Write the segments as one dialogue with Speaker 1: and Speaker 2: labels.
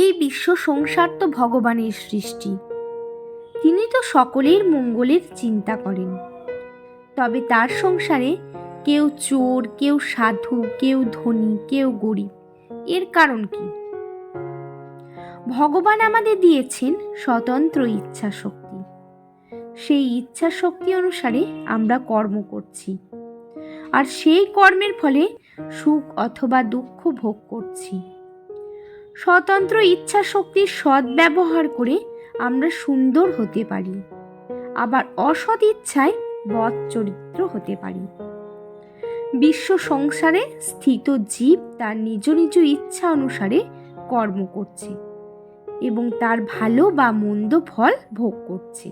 Speaker 1: এই বিশ্ব সংসার তো ভগবানের সৃষ্টি। তিনি তো সকলের মঙ্গলের চিন্তা করেন। তবে তার সংসারে কেউ চোর, কেউ সাধু, কেউ ধনী, কেউ গরিব। এর কারণ কি? ভগবান আমাদের দিয়েছেন স্বতন্ত্র ইচ্ছা শক্তি। সেই ইচ্ছা শক্তি অনুসারে আমরা কর্ম করছি, আর সেই কর্মের ফলে সুখ অথবা দুঃখ ভোগ করছি। স্বতন্ত্র ইচ্ছা শক্তির সদ্ব্যবহার করে আমরা সুন্দর হতে পারি, আবার অসৎ ইচ্ছায় বদ চরিত্র হতে পারি। বিশ্ব সংসারে স্থিত জীব তার নিজ নিজ ইচ্ছা অনুসারে কর্ম করছে এবং তার ভালো বা মন্দ ফল ভোগ করছে।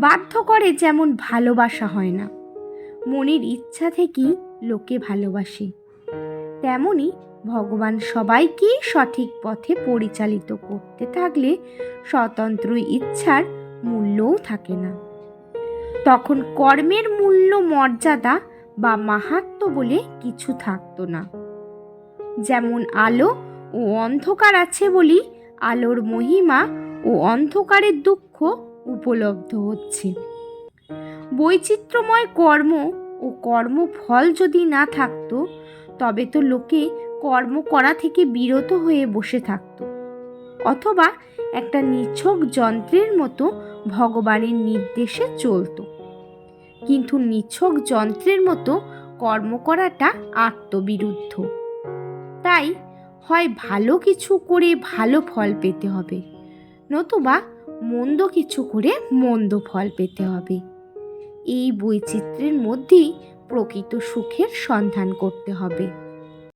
Speaker 1: বাধ্য করে যেমন ভালোবাসা হয় না, মনের ইচ্ছা থেকেই লোকে ভালোবাসে, তেমনি ভগবান সবাইকেই সঠিক পথে পরিচালিত করতে থাকলে স্বতন্ত্র ইচ্ছার মূল্যও থাকে না। তখন কর্মের মূল্য, মর্যাদা বা মাহাত্ম্য বলে কিছু থাকতো না। যেমন আলো ও অন্ধকার আছে বলি আলোর মহিমা ও অন্ধকারের দুঃখ উপলব্ধ হচ্ছে। বৈচিত্র্যময় কর্ম ও কর্মফল যদি না থাকতো, তবে তো লোকে কর্ম করা থেকে বিরত হয়ে বসে থাকতো, অথবা একটা নিছক যন্ত্রের মতো ভগবানের নির্দেশে চলতো। কিন্তু নিছক যন্ত্রের মতো কর্ম করাটা আত্মবিরুদ্ধ। তাই হয় ভালো কিছু করে ভালো ফল পেতে হবে, নতুবা মন্দ কিছু করে মন্দ ফল পেতে হবে। এই বৈচিত্র্যের মধ্যেই প্রকৃত সুখের সন্ধান করতে হবে।